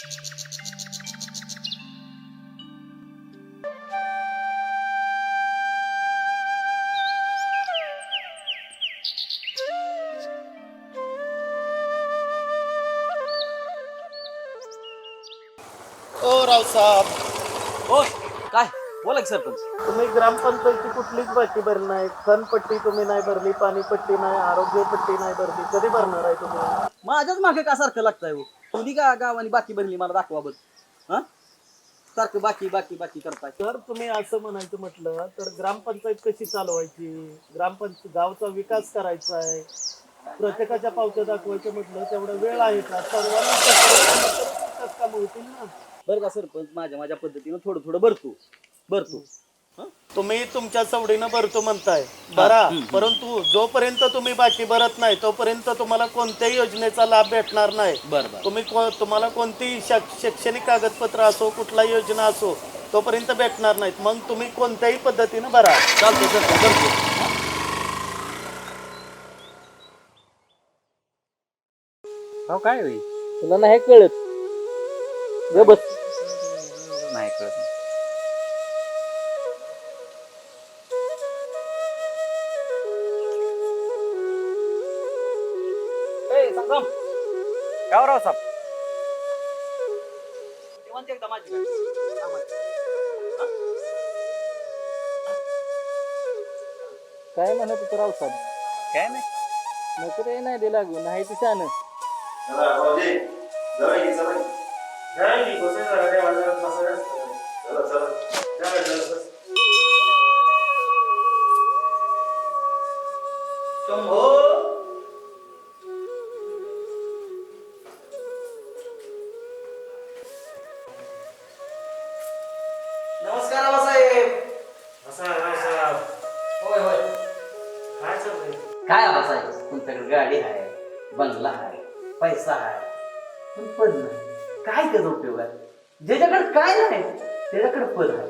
ओ रावसाहेब, हो काय बोला की सरपंच. तुम्ही ग्रामपंचायतची कुठलीच बाकी भरली नाही. खनपट्टी तुम्ही नाही भरली, पाणीपट्टी नाही, आरोग्यपट्टी नाही भरली. कधी भरणार आहे तुम्ही? माझ्याच मागे का सारखं लागतंय हो? तुम्ही का गावाने बाकी भरली मला दाखवा बघ. हा सारखं बाकी बाकी बाकी करताय. जर तुम्ही असं म्हणायचं म्हटलं तर ग्रामपंचायत कशी चालवायची, ग्रामपंचायत गावचा विकास करायचा आहे, प्रत्येकाच्या पावत्या दाखवायचं म्हटलं तेवढा वेळ आहे का? सर्वांना विकास काम होतील ना. बरं का सरपंच, माझ्या माझ्या पद्धतीनं थोडं थोडं भरतो. तुम्ही तुमच्या सवडीनं भरतो म्हणताय बरा, परंतु जोपर्यंत तुम्ही बाकी भरत नाही तोपर्यंत तुम्हाला कोणत्याही योजनेचा लाभ भेटणार नाही. बरं तुम्ही तुम्हाला कोणतीही शैक्षणिक कागदपत्र असो, कुठलाही योजना असो, तोपर्यंत भेटणार नाहीत. मग तुम्ही कोणत्याही पद्धतीनं भरा. चालतंय सरपंच भरतो. हो काय होईल तुला नाही कळत ग बस. नाही कळत. संग्राम का राव साहेब एकदा माझी गाडी. काय म्हणत होतं रावसाहेब? काय नाही नोकरी नाही दिला लागू नाही ती छान. नमस्कार आबासाहेब. होय होय. काय आबासाहेब, तुमच्याकडे गाडी आहे, बंगला आहे, पैसा आहे, पण पद नाही. काय त्याचा उपयोग आहे? ज्याच्याकडे काय नाही त्याच्याकडे पद आहे.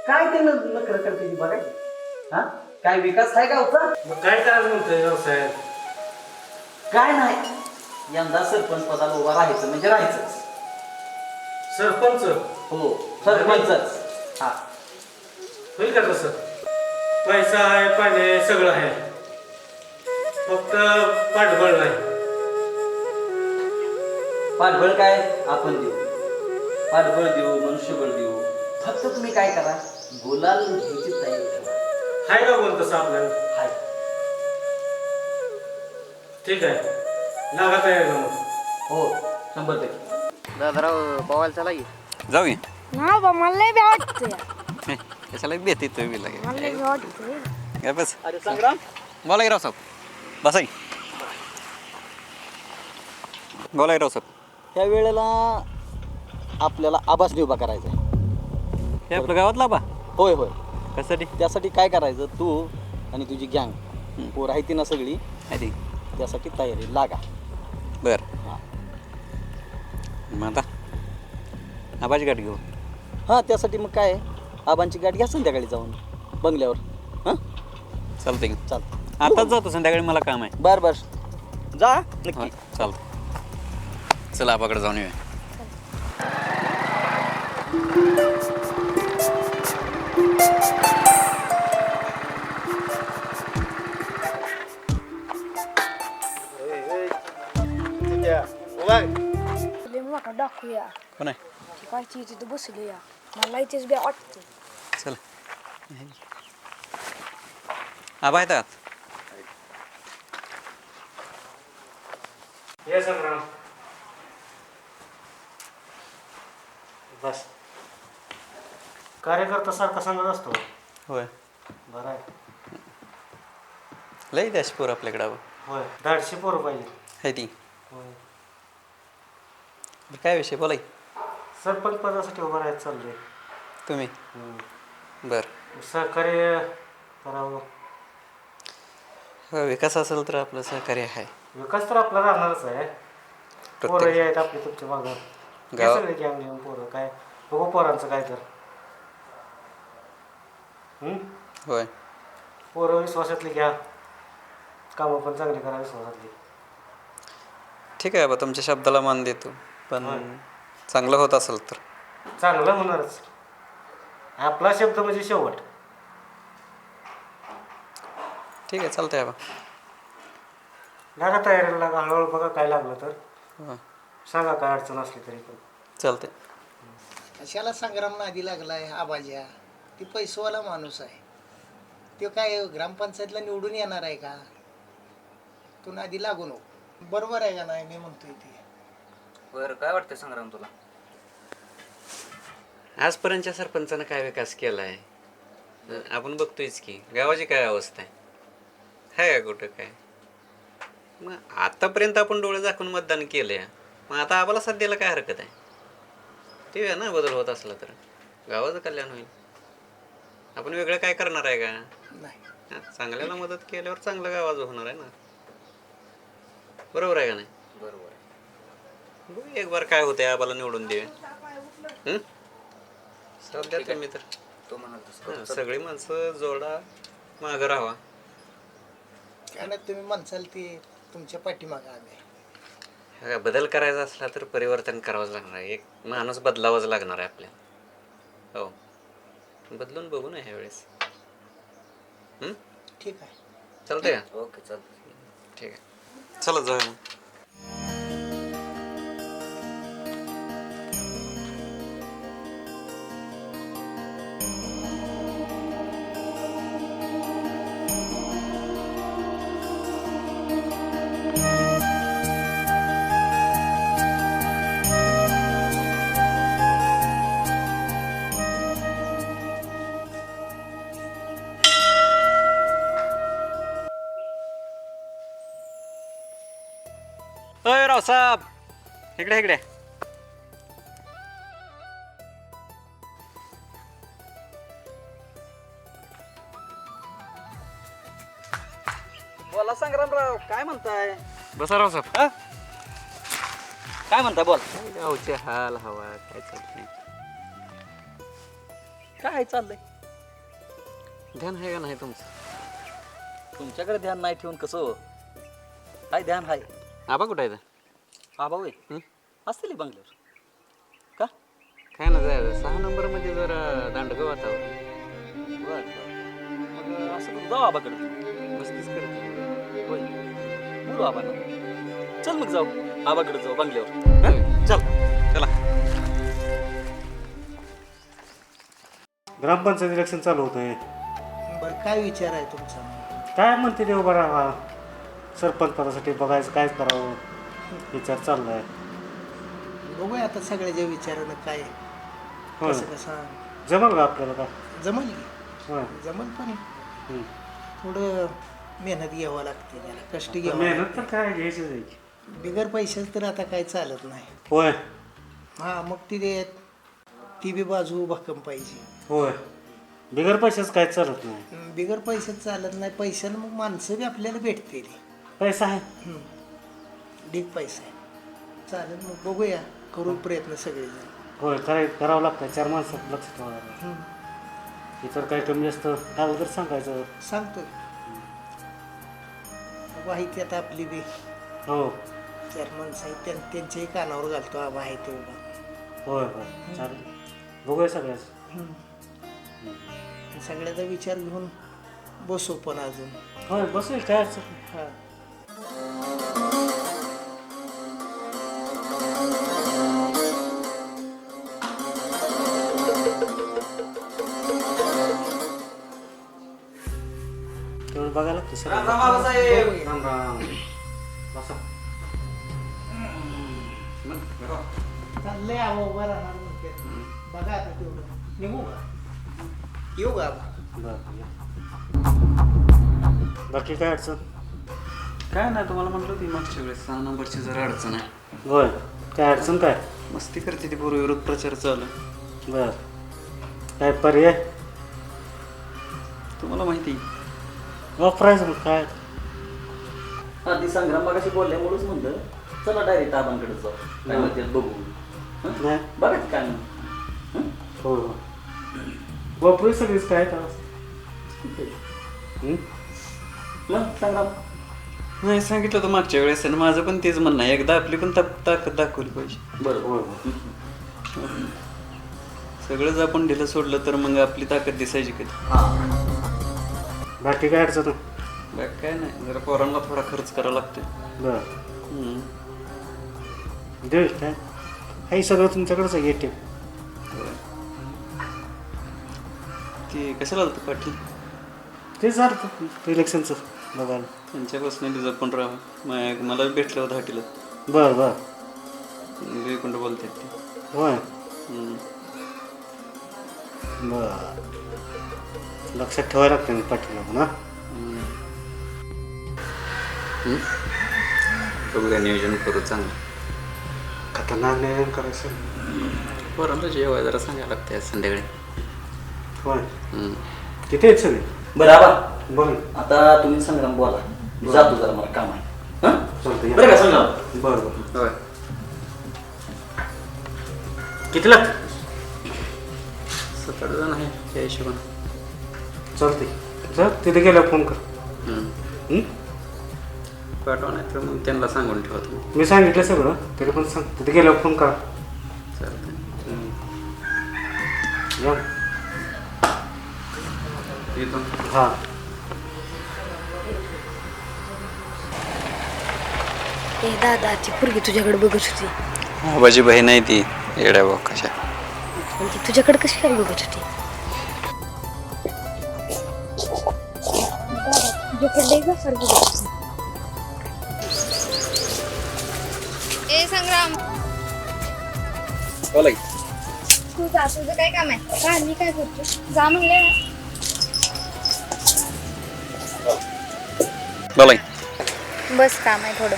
काय ते नकर करते बघायची. हा काय विकास आहे गावचा? काय करायचं म्हणतोय व्यवसायात? काय नाही, यंदा सरपंच पदाला उभा राहायचं म्हणजे राहायचंच. सरपंच हो सरपंचच. हा होईल का तसं? पैसा आहे, पाणी आहे, सगळं आहे, फक्त पाठबळ नाही. पाठबळ काय आपण देऊ, पाठबळ देऊ, मनुष्यबळ देऊ. फक्त तुम्ही काय करा, गुलाल घ्यायची तयारी करा. आहे का कोण तसं आपल्याला? हाय. ठीक आहे, लागा तयारी मग. हो 100%. दादाराव बवायला चला की. जाऊ ये ना बा मला लय भ्या वाटतंय. कशाला देते तो बी लागे मला लय भ्या वाटतंय. काय बस अरे संग्राम, बोला की राव साहेब. बसा की. बोला की राव साहेब. ह्या वेळेला आपल्याला आभासनी उभा करायचा आहे. हे आपल्या गावातला बा होय होय. कशासाठी त्यासाठी काय करायचं, तू आणि तुझी गँग पोर आहे ती ना सगळी, आधी त्यासाठी तयारी लागा. बर हा. मग आता आबाची गाडी घेऊ. हां त्यासाठी मग काय, आबांची गाडी घ्या संध्याकाळी जाऊन बंगल्यावर. हां चालते की. चालतं. आताच जातो, संध्याकाळी मला काम आहे. बर बर जा नक्की. होय, चालतं. चला आबाकडे जाऊन येऊया. लय मोठा दाखवूया. कोण आहे? काय तिथं बसले या, मला इथेच भ्या वाटतंय. चला आबा येतात. ये संग्राम, बस. कार्यकर्ता सारखा सांगत असतो. होय बरं आहे. लई द्याश पोर आपल्याकडे आबा. होय, 150 पोरं पाहिजे. आहे ती. होय, काय विषय बोला की. सरपंच पदासाठी उभं राहायचं चाललंय. तुम्ही बर सहकार्य करावं. हो, विकास असेल तर आपलं सहकार्य आहे. विकास तर आपला राहणारच आहे. पोरं प्रत्येक आहेत आपली तुमच्या मागं. गाव- सगळे गॅंग घेऊन पोरं काय बघू पोरांचं काय तर. होय पोरं विश्वासातली घ्या, कामं पण चांगली करा विश्वासातली. ठीक आहे बा, तुमच्या शब्दाला मान देतो. पण होय. चांगलं होत असेल तर चांगलं होणारच. आपला शब्द म्हणजे शेवट. ठीक आहे, चालतंय आबा. लागा तयारीला लागा, हळूहळू बघा काय लागलं तर हां सांगा काय अडचण असली तरी पण. चालतंय. कशाला संग्राम नादी लागलाय आबाज्या? ती पैसवाला माणूस आहे. तो काय ग्रामपंचायतला निवडून येणार आहे का? तू नादी लागू नको. बरोबर आहे का नाही मी म्हणतोय ते? बरं काय वाटतं संग्राम तुला? आजपर्यंतच्या सरपंचानं काय विकास केला आहे आपण बघतोयच की. गावाची काय अवस्था आहे का कुठं काय? मग आतापर्यंत आपण डोळे झाकून मतदान केलं. मग आता आम्हाला सध्याला काय हरकत आहे? ते आहे ना, बदल होत असला तर गावाचं कल्याण होईल. आपण वेगळं काय करणार आहे का? नाही. हा, चांगल्याला मदत केल्यावर चांगलं गावाचं होणार आहे ना. बरोबर आहे का नाही? बरोबर आहे. बघू एक बार काय होतंय, आम्हाला निवडून देवे. सध्या तुम्ही तर तो म्हणाल तसं. सगळी माणसं जोडा, मागं राहावा. काय नाही, तुम्ही म्हणसाल ते तुमच्या पाठीमागं आम्ही आहे. बदल करायचा असला तर परिवर्तन करावंच लागणार आहे. एक माणूस बदलावाच लागणार आहे आपल्याला. हो, बदलून बघू ना ह्यावेळेस. ठीक आहे. चालतंय का? ओके चालतं. ठीक आहे, चला जाऊया मग. अय रावसाहेब, इकडे इकडे. बोला संग्रामराव, काय म्हणताय? बसा रावसाहेब. काय म्हणताय बोल. गावचे हाल हवा काय चालतंय? काय चाललंय? ध्यान आहे का नाही तुमचं? तुमच्याकडे ध्यान नाही ठेवून कसं हो? काय ध्यान आहे? आबा कुठं आहे? आबा होय असतील बंगल्यावर. का? काय ना जायचं 6 नंबरमध्ये जरा दांडगं वातावरण. बर मग असं करू, जाऊ आबाकडे. मस्तीच करते. होय बोलू आबांना. चल मग जाऊ आबाकडे, जाऊ बंगल्यावर. चल चला. ग्रामपंचायत इलेक्शन चालू होतंय. बरं, काय विचार आहे तुमचा? काय म्हणते ते उभा राहा सरपंच पदासाठी, बघायचं काय करावं विचार चाललाय. बघूया आता सगळ्याच्या विचारानं काय होय. कसं कसं जमल का आपल्याला का? जमल की. होय. जमल पण हम्म. थोडं मेहनत घ्यावं लागते त्याला, कष्ट घ्यावं मेहनत लागते. तर काय घ्यायची जायची. बिगर पैशाच तर आता काय चालत नाही. होय हा मग ती बी बाजू भक्कम पाहिजे. होय, बिगर पैशाच काय चालत नाही. बिगर पैशात चालत नाही. पैशानं मग माणसं बी आपल्याला भेटते. पैसा आहे. ढीक पैसा आहे. चालेल मग बघूया, करू प्रयत्न सगळेजण. होय करावं लागतं. 4 माणसात लक्ष ठेवावं लागतं. इतर काय कमी जास्त आलं तर सांगायचं. सांगतो माहिती आता आपली बी हो 4 माणसं आहेत, त्यांच्याही कानावर घालतो. आबा आहे ते उभा. होय होय चालेल, बघूया सगळ्याच. सगळ्याचा विचार घेऊन बसू पण अजून. होय बसेल काय अडचण नाही. हा तेवढं बघायला लागतं सगळं. बाबासाहेब. राम राम. बसा. चाललंय आबा उभा राहणार म्हणते. बघा आता तेवढं निघू का? येऊ का आबा? बरं. बाकी काय अडचण? काय नाही, तुम्हाला म्हटलं होती मागच्या वेळेस 6 नंबरची जरा अडचण आहे. होय, काय अडचण काय? मस्ती करते ती पूर्वविरोध प्रचार चालू आहे. बर, काय पर्याय तुम्हाला माहिती वापरायचं मग काय? हा ती संग्राम मगाशी बोलल्यामुळेच म्हणलं चला डायरेक्ट आबांकडे जाऊ, काय म्हणतात बघू. नाही बघा की काय म्हणून. हो हो वापरू सगळीच काय तर. मग संग्राम नाही सांगितलं होतं मागच्या वेळेस, आणि माझं पण तेच म्हणणं आहे, एकदा आपली पण ताकद दाखवली पाहिजे. बरोबर. होय सगळंच आपण ढिलं सोडलं तर मग आपली ताकद दिसायची कधी. बाकी काय अडचण बाकी काय नाही, जरा पोरांना थोडा खर्च करावा लागतो. बर देऊ काय हे सगळं तुमच्याकडेच आहे ATM. ते कशाला आलं पाटील? ते झालं इलेक्शनचं बघायला. त्यांच्यापासून बी जपून राहा. मला भेटलं होतं हाटीला. बर बर विवेकुंड बोलतात ते. होय हम्म. बर लक्षात ठेवायला लागतं मी पाटील आपण. बघूया, नियोजन करू चांगलं. खतरनाक नियोजन करायचं. पोरांना जेवाय जरा सांगायला लागतं संध्याकाळी. होय हम्म. किती आहेत सगळे? बरं आबा, बोल आता तुम्ही संग्राम बोला, मी जातो जरा, मला काम आहे. हं? चालतं बरं का संग्राम? बरं बरं होय. किती लागतं? 7-8 जण आहे त्या हिशोबानं. चालते जा तिथे गेल्यावर फोन कर. हम्म. पाठवा नाही तर मग त्यांना सांगून ठेवा तुम्ही. मी सांगितलं सगळं तरी पण सांग तिथे गेल्यावर फोन करा. चालतंय. या येतो. हां ए दादा ती पोरगी तुझ्याकडे बघत होती. माझी बहीण आहे ती येड्या भाऊ कशा. पण ती तुझ्याकडे कशी काय बघत होती? तुझ्याकडे का सर बघत होती? ए संग्राम, बोला की. तू जा, तुझं काय काम आहे? काय मी काय करतो? जा म्हणले ना. बोला की. बस काम आहे थोडं.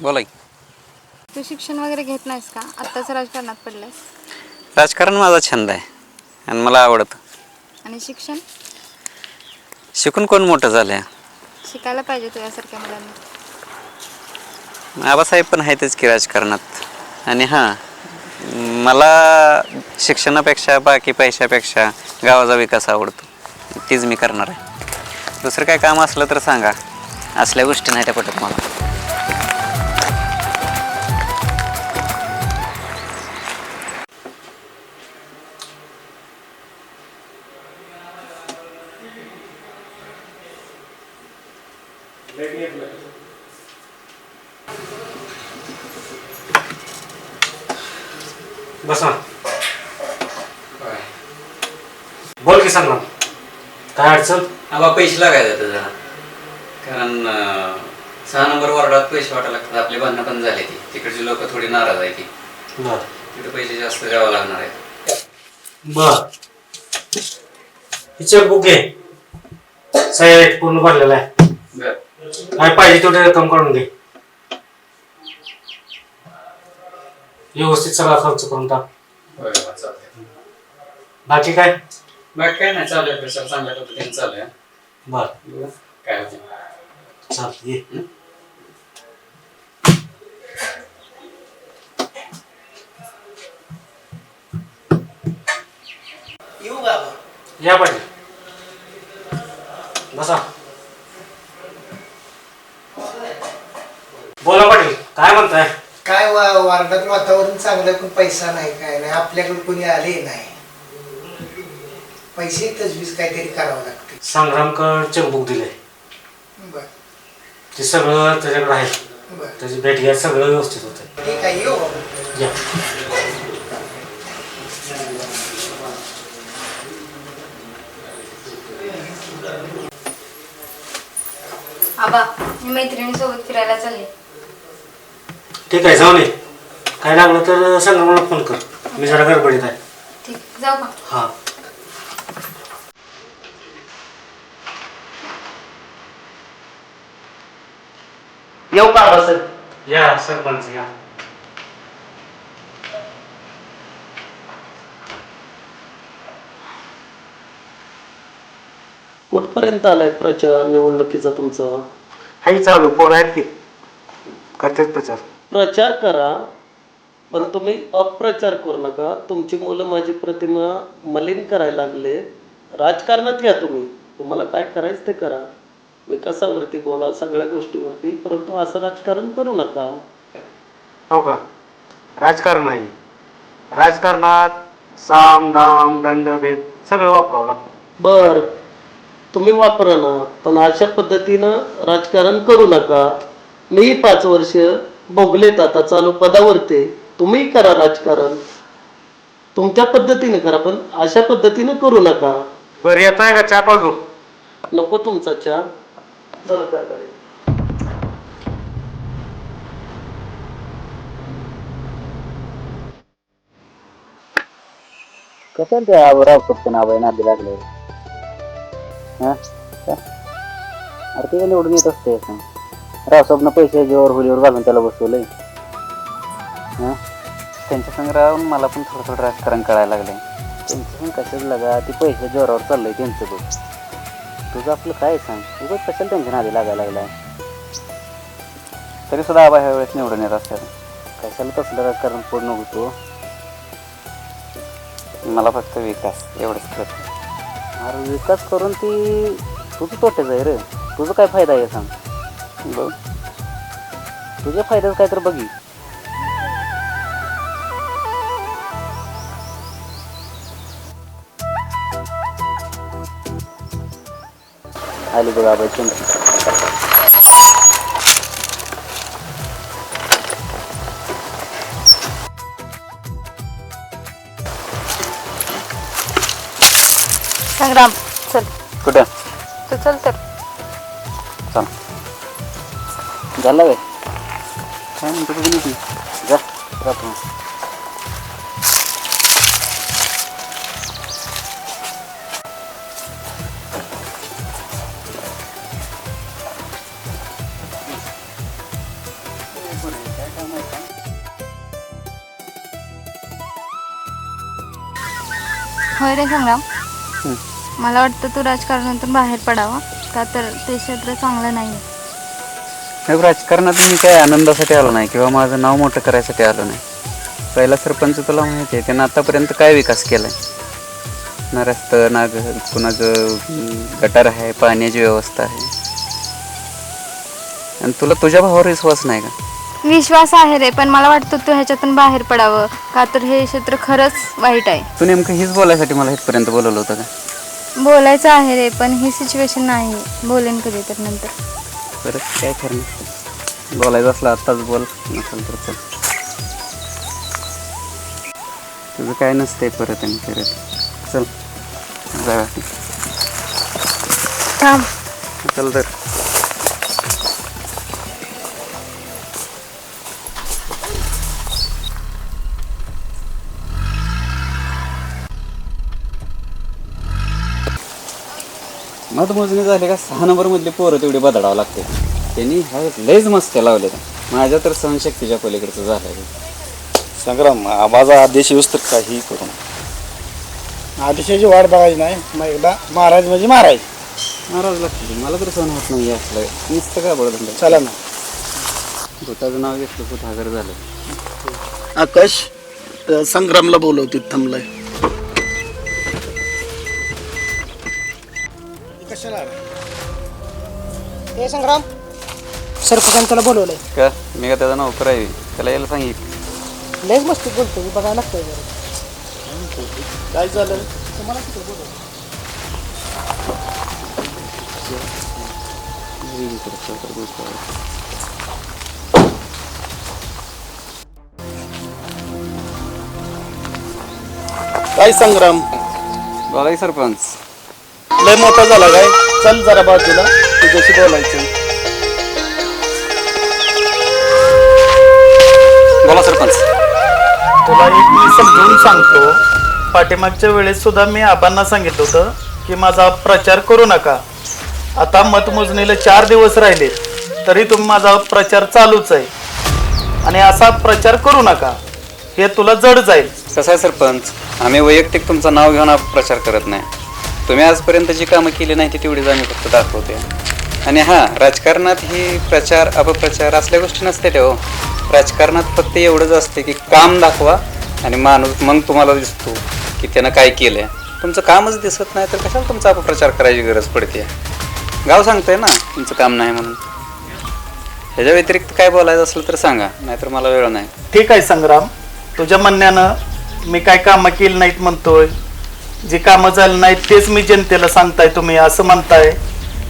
बोला की. तू शिक्षण वगैरे घेत नाहीस का? आत्ताच राजकारणात पडलायस. राजकारण माझा छंद आहे आणि मला आवडतं. आणि शिक्षण शिकून कोण मोठं झालंय? शिकायला पाहिजे तुझ्यासारख्या मुलांनी. आबासाहेब पण आहेतच की राजकारणात. आणि हां, मला शिक्षणापेक्षा बाकी पैशापेक्षा गावाचा विकास आवडतो. तीच मी करणार आहे. दुसरं काय काम असलं तर सांगा. असल्या गोष्टी नाही त्या पटत मला. बसा बोल की सांग ना काय अडचण? आबा पैसे लागायचे जरा, कारण 6 नंबर वॉर्डात पैसे वाटायला लागतात. आपली भांडणं पण झाली ती. तिकडची लोक थोडी नाराज आहे ती. बर तिथे पैसे जास्त द्यावं लागणार आहे. बर हिचे बुक घे. साहेब पूर्ण भरलेला आहे. बरं. काय पाहिजे तेवढे रक्कम काढून घे. व्यवस्थित सगळा खर्च करून टाक. होय बाबा, चालतंय. बाकी काय? बाकी काय नाही, चालू आहे. प्रेशर चांगल्या पद्धतीने चालू आहे. बर बघू काय होते. चालतं ये. येऊ बाबा. या पाटील बसा. बोला पाटील काय म्हणताय? काय वार्डात वातावरण चांगलं पण पैसा नाही काय नाही आपल्याकडे कोणी आले नाही. पैसे तजवीज काहीतरी करावं लागते. संग्रामकड चेकबुक दिले. बर ते सगळं त्याच्याकडे आहे. बर त्याची भेट घ्या, सगळं व्यवस्थित होतं. ठीक आहे येऊ बाबा. या आबा, मी मैत्रिणीसोबत फिरायला चालले. ठीक आहे जाऊ नये. काय लागलं तर संग्रामला फोन कर. मी जरा गडबडीत आहे. ठीक, जाऊ का? हा येऊ का आबा सर? या सरपंच या. कुठपर्यंत आलाय प्रचार निवडणुकीचा तुमचा? हाही चालू फोन आहेत की करतेच प्रचार. प्रचार करा, पण तुम्ही अप्रचार करू नका. तुमची मुलं माझी प्रतिमा मलिन करायला लागले. राजकारणात घ्या तुम्ही, तुम्हाला काय करायचं ते करा, विकासावरती बोला, सगळ्या गोष्टीवरती, परंतु असं राजकारण करू नका. हो का? राजकारण आहे. राजकारणात साम दाम दंडभेद सगळं वापरावं लागतं. बर, तुम्ही वापरा ना, पण अशा पद्धतीनं राजकारण करू नका. मी 5 वर्ष भोगलेत आता चालू पदावरती, तुम्ही करा राजकारण तुमच्या पद्धतीने करा, पण अशा पद्धतीने करू नका. बरं येत आहे का चहा पाजू? नको तुमचा चहा. चला काय करायचं. कसं ते राव फक्त नाव नादी लागले. हा अरे ते निवडून येत असते राव स्वप्न पैसे जोर होलीवर घालून त्याला बसवलंय. हा त्यांच्या संग राहून मला पण थोडं थोडं राजकारण कळायला लागलंय. त्यांचं पण कशाच लागा ती पैसे जोरावर चाललंय त्यांचं बघ. तुझं आपलं काय सांग, उगाच कशाला त्यांच्या नादी लागायला लागलाय. तरी सुद्धा आबा ह्या वेळेस निवडून येत असतात. कशाला तसलं राजकारण पूर्ण होतो. मला फक्त विकास एवढंच करत. अरे विकास करून ती तुझं तोटेच आहे रे. तुझं काय फायदा आहे सांग बघ. तुझ्या फायद्याचं काय तर बघी. आली बघ आबाई चंद्र. संग्राम चल. कुठं तू चल तर. चल झालं काय? काय म्हणतो तुझी नीती? जा राहतो. होय रे संग्राम, मला वाटतं तू राजकारणातून बाहेर पडावं, का तर ते क्षेत्र चांगलं नाही. राजकारणात मी काय आनंदासाठी आलो नाही किंवा माझं नाव मोठं करायसाठी आलो नाही. पहिला सरपंच तुला माहिती आहे, त्यानं आतापर्यंत काय विकास केलाय? ना रस्तं ना घर, कुणाचं गटार आहे, पाण्याची व्यवस्था आहे. आणि तुला तुझ्या भावावर विश्वास नाही का? विश्वास आहे रे, पण मला वाटतं तू ह्याच्यातून बाहेर पडावं, का तर हे क्षेत्र खरंच वाईट आहे. तू नेमकं हीच बोलायसाठी मला इथपर्यंत बोलवलं होतं का? बोलायचं आहे रे, पण ही सिच्युएशन नाही. बोलेन कधी तर नंतर. परत काय करणं, बोलायचं असलं आत्ताच बोल, नसेल तर चल. तुझं काय नसतंय परत आणि परत. चल जा थांब. चल तर. मतमोजणी झाली का 6 नंबरमधली पोरं तेवढी बदलावं लागते. त्यांनी ह्या लयच मस्त्या लावल्या. माझ्या तर सहनशक्तीच्या पलीकडचं झालं. संग्राम, आबाचा आदेश येऊस तर काही करू. आदेशाची वाट बघायची नाही, मग एकदा महाराज म्हणजे महाराज. महाराज लागते. मला तर सहन होत नाही असलं नुसतं काय बळत. चला ना. भूताचं नाव घेतलं खूप हागर झालं. आकाश संग्रामला बोलवते, थांबलाय. कशाला हे संग्राम सरपंचाने त्याला बोलवलंय का? मी का त्याचं नोकर आहे? त्याला यायला सांगितलं. लयच मस्ती बोलतो मी, बघायला लागतंय जरा. काय झालं? तुम्हाला तिथे बोलव. काय संग्राम, बोलाय सरपंच. लय मोठा झाला काय? चल जरा बाजूला, तुझ्याशी बोलायचं. बोला सरपंच. तुला एक मी समजून सांगतो. पाठीमागच्या वेळेस सुद्धा मी आबांना सांगितलं होतं की माझा प्रचार करू नका. आता मतमोजणीला 4 दिवस राहिले तरी तुम्ही माझा प्रचार चालूच आहे, आणि असा प्रचार करू नका. हे तुला जड जाईल. कसं आहे सरपंच, आम्ही वैयक्तिक तुमचं नाव घेऊन प्रचार करत नाही. तुम्ही आजपर्यंत जी कामं केली नाही ती तेवढीच आम्ही फक्त दाखवते. आणि हां, राजकारणात ही प्रचार अपप्रचार असल्या गोष्टी नसते तेव्हा. राजकारणात फक्त एवढंच असते की काम दाखवा आणि माणूस मग तुम्हाला दिसतो की त्यानं काय केलंय. तुमचं कामच दिसत नाही तर कशाला तुमचा अपप्रचार करायची गरज पडते? गाव सांगतंय ना तुमचं काम नाही म्हणून. ह्याच्या व्यतिरिक्त काय बोलायचं असलं तर सांगा, नाहीतर मला वेळ नाही. ठीक आहे संग्राम, तुझ्या म्हणण्यानं मी काय कामं केली नाहीत म्हणतोय, जी कामं झाली नाहीत तेच मी जनतेला सांगताय तुम्ही असं म्हणताय.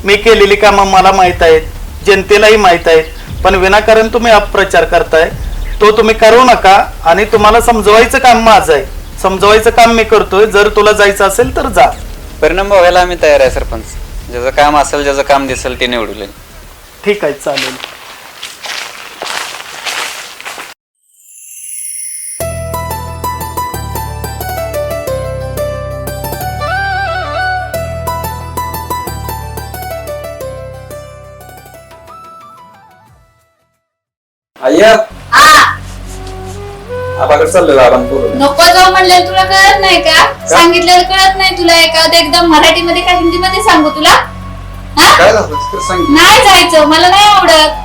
मी केलेली कामं मला माहीत आहेत, जनतेलाही माहीत आहेत, पण विनाकारण तुम्ही अपप्रचार करताय. तो तुम्ही करू नका आणि तुम्हाला समजवायचं काम माझं आहे, समजवायचं काम मी करतोय. जर तुला जायचं असेल तर जा. परिणाम बघायला आम्ही तयार आहे सरपंच. ज्याचं काम असेल, ज्याचं काम दिसेल ते निवडून. ठीक आहे, चालेल. अय्या आबाकडे चाललेलो आराम करू. नको जाऊ म्हणले तुला कळत नाही का? सांगितलेलं कळत नाही तुला? एखादं एकदम मराठीमध्ये का हिंदीमध्ये सांगू तुला? हा? काय झालं तर सांग. नाही जायचं, मला नाही आवडत.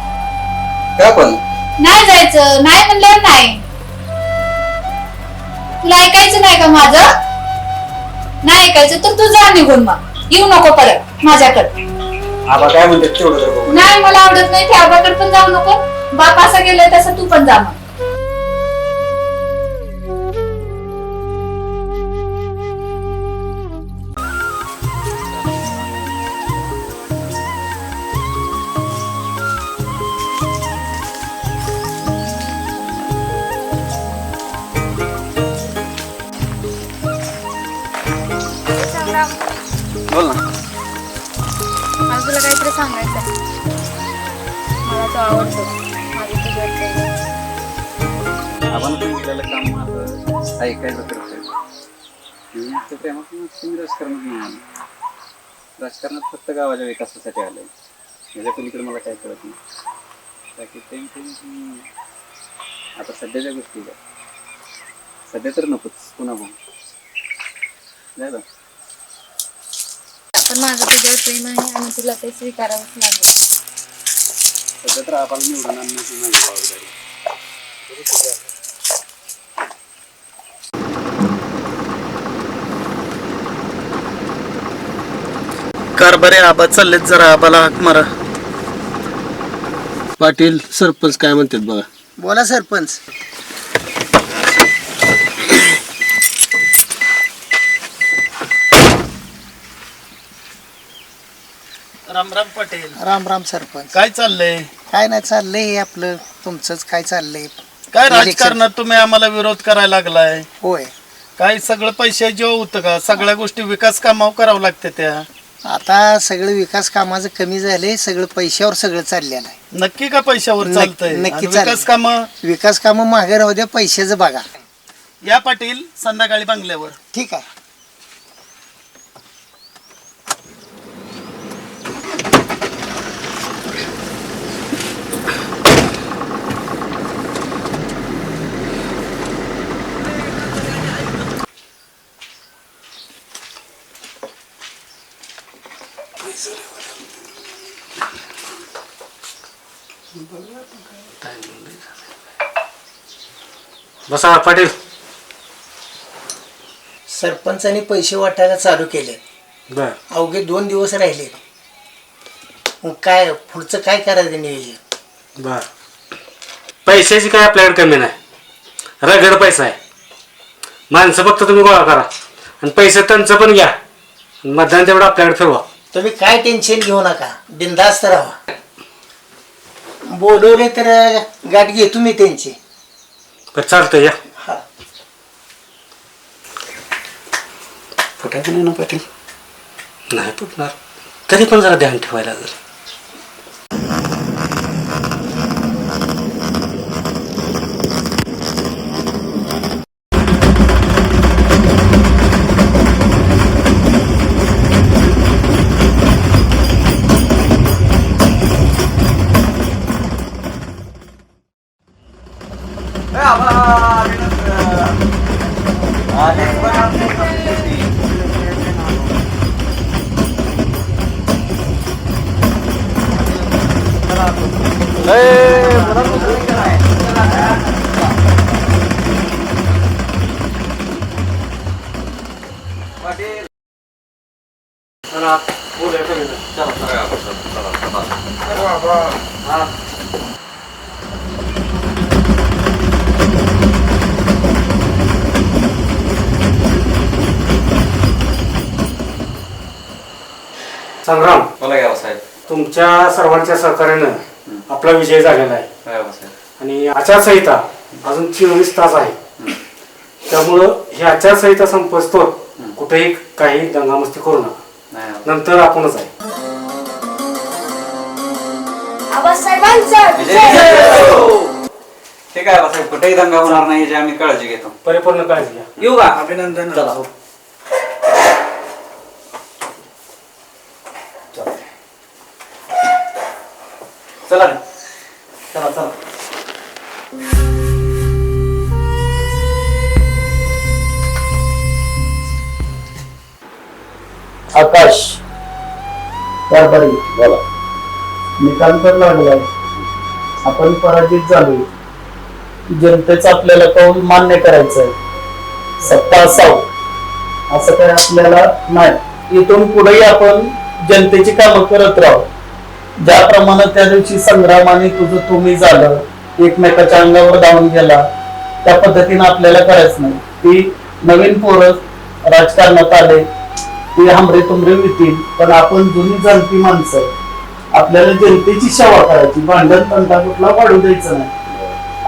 काय पण नाही जायचं, नाही म्हणल्यावर नाही. तुला ऐकायचं नाही का माझं? नाही ऐकायचं तर तू जा निघून, मग येऊ नको परत माझ्याकडे. आबा काय म्हणते तेवढं तर बघू. नाही, मला आवडत नाही. त्या आबाकडे पण जाऊ नको. बाप असं गेलाय तसं तू पण जा मग. बोल ना. मला तुला काहीतरी सांगायचं. मला तो आवडतो. माझं तुझ्याकडे आपण सांगितलेलं काम माझं ऐकायचं करतोय. ते प्रेमातून तुम्ही राजकारणात नाही आले. राजकारणात फक्त गावाच्या विकासासाठी आलंय. माझ्या पलीकडे मला काय कळत नाही. बाकी ते आता सध्याच्या गोष्टी सध्या तर नकोच पुन्हा मग झालं. पण माझं तुझ्यावर प्रेम आहे आणि तुला ते स्वीकारावंच लागेल. सध्या तर आपण निवडून आणण्याची माझी जबाबदारी. कारभारी आबा चाललेत, जरा आबाला हाक मारा. पाटील सरपंच काय म्हणतात बघा. बोला सरपंच. राम राम पाटील. राम राम सरपंच. काय चाललंय? काय नाही, चाललंय हे आपलं. तुमचंच काय चाललंय? काय राजकारणात तुम्ही आम्हाला विरोध करायला लागलाय? होय. काय सगळं पैसे जेव्हा होतं का? सगळ्या गोष्टी विकास कामावर करावं लागते त्या. आता सगळं विकास कामाचं कमी झालंय, सगळं पैशावर सगळं चाललेलं आहे. नक्की का पैशावर चालतंय? नक्की आणि चालेल. विकास काम विकास कामं मागे राहू द्या, पैशाचं बघा. या पाटील संध्याकाळी बंगल्यावर. ठीक आहे. बसा पाटील. सरपंचांनी पैसे वाटायला चालू केले. बर. अवघे 2 दिवस राहिले. मग काय पुढचं काय करायचं नियोजन? बर. पैशाची काय आपल्याकडे कमी नाही. रगड पैसा आहे. माणसं फक्त तुम्ही गोळा करा आणि पैसे त्यांचं पण घ्या. मतदान तेवढं आपल्याकडे फिरवा. तुम्ही काय टेन्शन घेऊ नका, बिनधास्त राहा. बोलवले तर गाठ घेतो मी त्यांची. बरं चालतंय या. हा. फुटायचं नाही ना पाटील? नाही फुटणार, तरी पण जरा ध्यान ठेवायला लागेल. पाटील चला बोलूया कमी नाही. हा. संग्राम, बोला घ्या साहेब. तुमच्या सर्वांच्या सहकार्यानं आपला विजय झालेला आहे काय साहेब? आणि आचारसंहिता अजून 24 तास आहे. त्यामुळं ही आचारसंहिता संपस्तोर कुठेही काही दंगामस्ती करू नका. नाही नंतर आपणच आहे. ठीक आहे साहेब, कुठेही दंगा होणार नाही याची आम्ही काळजी घेतो. परिपूर्ण काळजी घ्या. येऊ का? अभिनंदन. चला हो. चला रे. चला चला. आकाश कारभारी बोला. निकाल तर लागला, आपण पराजित झालो. जनतेचा आपल्याला कौल मान्य करायचं आहे. सत्ता असावं असं काही आपल्याला नाही. इथून पुढेही आपण जनतेची कामं करत राहू. ज्याप्रमाणे त्या दिवशी संग्रामाने तुझं तुम्ही झालं, एकमेकाच्या अंगावर धावून गेला, त्या पद्धतीने आपल्याला करायचं नाही. ती नवीन पोरं राजकारणात आले, ती हमरे तुमरे होतील, पण आपण जुनी जाणती माणसं, आपल्याला जनतेची सेवा करायची. भांडण तंटा कुठला वाढू द्यायचं नाही.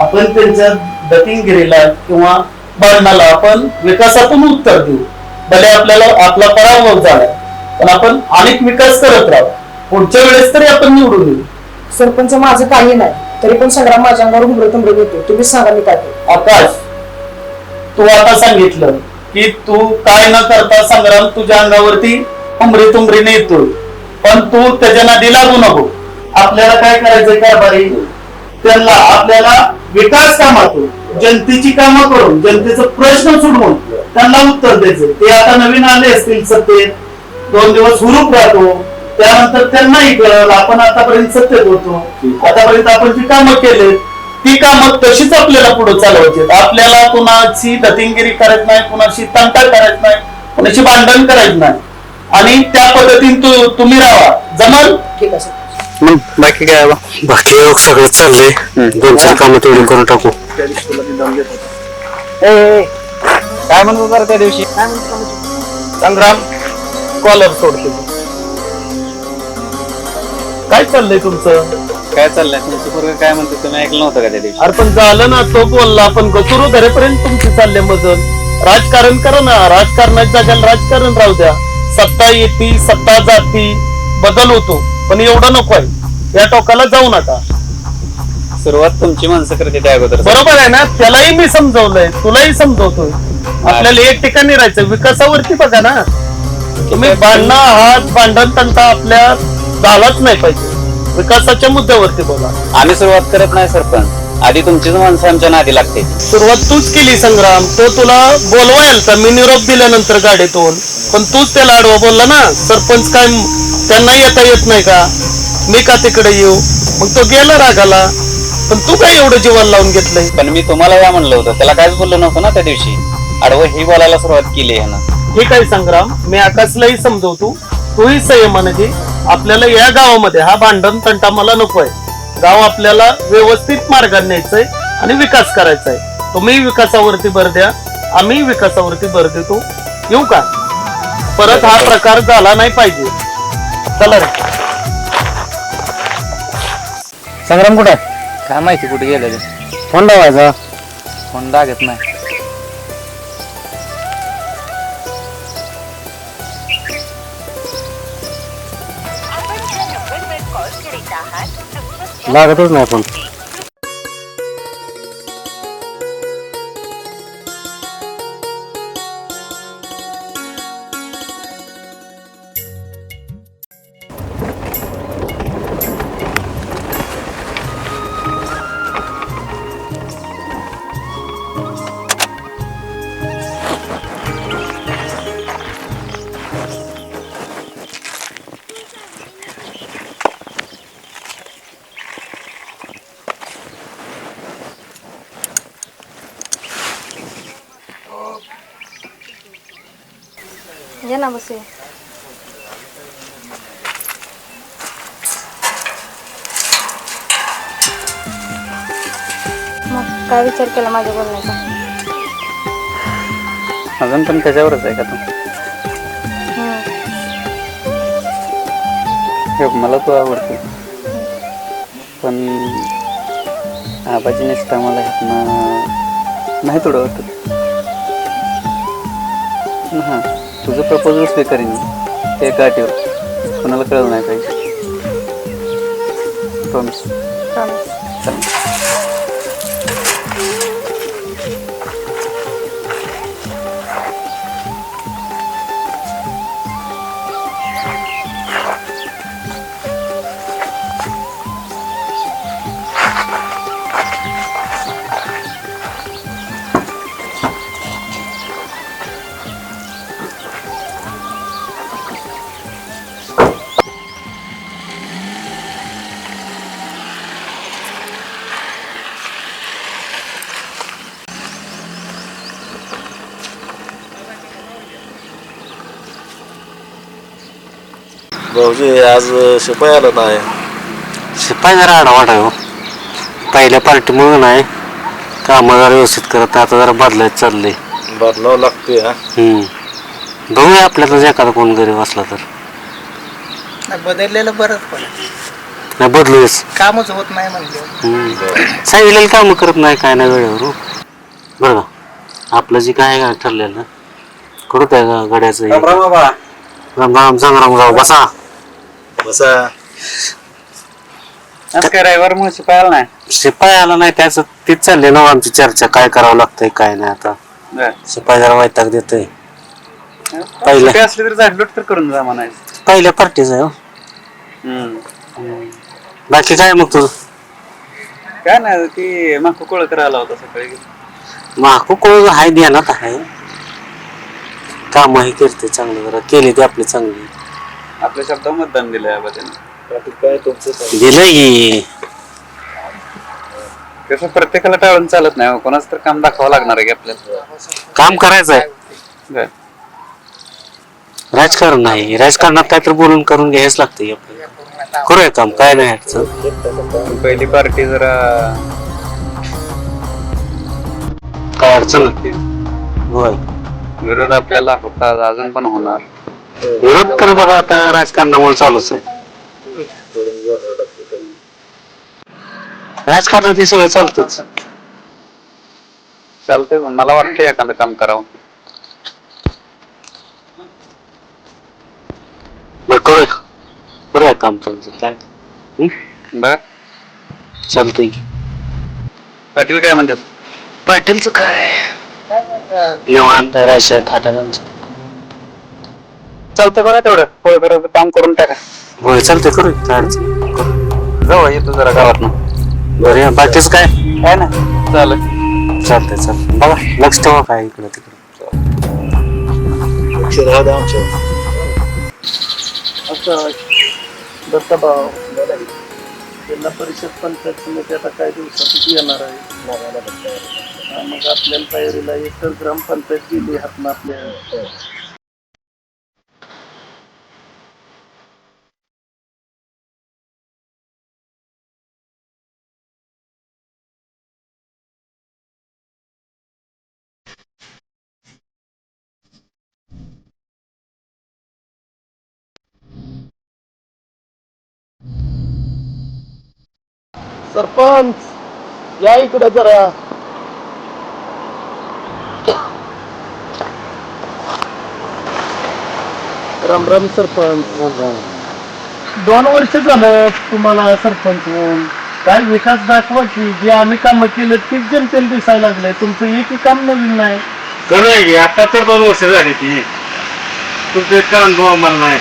आपण त्यांच्या दतिंगिरीला किंवा भांडणाला आपण विकासातून उत्तर देऊ. भले आपल्याला आपला पराभव झाला, पण आपण अनेक विकास करत राहू. पुढच्या वेळेस तरी आपण निवडून येऊ. सरपंच माझं काही नाही, तरी पण संग्राम माझ्या अंगावर हुंबरे तुंबरे घेतो. तुम्ही सांगा मी काय करू. आकाश, तू आता सांगितलं की तू काय न करता संग्राम तुझ्या अंगावरती उमरी तुमरीने येतोय, पण तू त्याच्या नादी लागू नको. आपल्याला काय करायचंय कारभारी, त्यांना आपल्याला विकास कामातून जनतेची कामं करून जनतेचा प्रश्न सोडवून त्यांना उत्तर द्यायचं. ते आता नवीन आले असतील सत्तेत, 2 दिवस हुरूप राहतो, त्यानंतर त्यांनाही कळलं आपण आतापर्यंत सत्तेत होतो, आतापर्यंत आपण जी कामं केले ती कामं तशीच आपल्याला पुढे चालवायची. आपल्याला कुणाची दतिंगिरी करायची नाही, कुणाशी तंटा करायची नाही, कुणाशी भांडण करायचं नाही, आणि त्या पद्धतीने तुम्ही राहा. जमल? ठीक आहे सर. मग बाकी काय बाकी सगळं चाललंय. 2-4 कामं तेवढी करून टाकू. काय म्हणत होता त्या दिवशी? संग्राम, कॉलर सोडते. काय चाललंय तुमचं? काय चाललंय तुमचं पोरगं काय म्हणतो तुम्ही ऐकलं नव्हतं का त्या दिवशी? अरे पण झालं ना, तो बोलला. पण सुरू धरेपर्यंत तुमची चालले मजल. राजकारण करा ना, राजकारणाच्या जागेला राजकारण राहू द्या. सत्ता येते, सत्ता जाती, बदल होतो, पण एवढं नको आहे. या टोकाला जाऊ नका. सुरुवात तुमची माणसं करते त्या अगोदर. बरोबर आहे ना, त्यालाही मी समजवलंय, तुलाही समजवतोय. आपल्याला एक ठिकाणी राहायचं, विकासावरती बघा ना. तुम्ही भांडणं हात भांडण तंटा आपल्या झालाच नाही पाहिजे. विकासाच्या मुद्द्यावरती बोला. आम्ही सुरुवात करत नाही सरपंच, आधी तुमचीच माणसं आमच्या नादी लागते. सुरुवात तूच केली संग्राम. तो तुला बोलवायला तर मी निरोप दिल्यानंतर गाडीतून, पण तूच त्याला आडवा बोलला ना. सरपंच काय त्यांना येता येत नाही का, मी का तिकडे येऊ? मग तो गेला रागाला. पण तू काय एवढं जीवन लावून घेतलंय? पण मी तुम्हाला या म्हणलं होतं, त्याला काहीच बोललो नव्हतं ना त्या दिवशी. आडवं ही बोलायला सुरुवात केली आहे ना. ठीक आहे संग्राम, मी आकाशलाही समजवतो, तूही संयमाने घे. आपल्याला या गावामध्ये हा भांडण तंटा मला नकोय. गाव आपल्याला व्यवस्थित मार्गाने न्यायचंय आणि विकास करायचा आहे. तुम्ही विकासावरती भर द्या, आम्ही विकासावरती भर देतो. येऊ का? परत हा प्रकार झाला नाही पाहिजे. चला रे. संग्राम कुठे काय माहिती, कुठे गेलेले? फोन लावायचा. फोन लागत नाही. लागतच नाही पण. या ना बसे. काय विचार केला माझ्या बोलण्याचा? अजून पण त्याच्यावरच आहे का तू? हे मला तू आवडते, पण आबाची निष्ठा मला ह्यातनं नाही थोडं वाटत. हां, तुझं प्रपोजल स्वीकारेन ते गाठीवर, कोणाला कळलं नाही पाहिजे. प्रॉमिस. प्रॉमिस. भाऊजी आज शिपाई आला नाही. शिपाई जरा आडावाट आहे हो. पहिल्या पार्टीमुळे नाही कामं जरा व्यवस्थित करत, आता जरा बदलायचं चाललंय. बदलावं लागते हा. बघूया आपल्याला एखादा कोण गरीब असला तर. बदललेलं बरंच पडत, नाही बदलूच, कामच होत नाही म्हणजे. सांगितलेलं कामं करत नाही काय नाही वेळेवर हो. बरं का आपलं जे काय ठरलेलं करू त्या गड्याचं हे. राम राम संग्रामराव बसा. बसा. काय ड्रायव्हर म्हणून शिपायला नाही? शिपाई आला नाही त्याच तीच चालली ना आमची चर्चा, काय करावं लागतंय काय नाही. आता शिपाई जरा वैताग देतोय. पहिल्या असली तरी झाडलोट तर करून जा म्हणायचं. पहिल्या पार्टीच आहे हो. बाकी काय मग तुझं? काय नाही, ती माकू कोळकर आला होता सकाळी. माकू कोळ हाय ध्यानात आहे, कामही करते चांगलं, जरा केली ती आपली चांगली. आपल्या शब्दावर मतदान दिलंय आबाच्याने. काय तुमचं दिलंय की. कसं प्रत्येकाला टाळून चालत नाही, कोणाचं तर काम दाखवावं लागणार आहे की आपल्याला. काम करायचं आहे, राजकारण नाही. राजकारणात काय तर बोलून करून घ्यायच लागतं आपल्याला. करूया काम, काय नाही अडचण. पहिली पार्टी जरा काय अडचण नाही. होय, विरोध आपल्याला होता, अजून पण होणार. विरोध तर बघा आता राजकारणामुळे चालूच आहे. राजकारणात हे सगळं चालतच. चालतंय, मला वाटतं एखादं काम करावं. बरं करूया काम तुमचं काय. बर, चालतंय की. पाटील काय म्हणतात? पाटीलचं काय निवांत राहायचं थाटाचं. चालतं बघा तेवढं पोळकराचं काम करून टाका. होय चालतंय, करूया काय अडचण करू. जाऊ येतो जरा गावात. बरं या बाकीच काय काय नाही, चालेल. चालतंय. बघा लक्ष ठेवा काय इकडं तिकडं. लक्ष राहू द्या आमच्या. असं दत्ताभाऊ, जिल्हा परिषद पंचायत समिती आता काही दिवसातच येणार आहे. मग आपल्याला तयारीला एक तर ग्रामपंचायत गेली हातनं आपल्या. सरपंच या इकडे जरा. राम राम सरपंच. 2 वर्ष झालं तुम्हाला सरपंच होऊन. काय विकास दाखवा की, जे आम्ही काम केलं तीच जनतेला दिसायला लागलंय. तुमचं एकही काम नवीन नाही. करूया की, आता तर 2 वर्ष झाली ती. तुमचं एक अनुभव मला नाही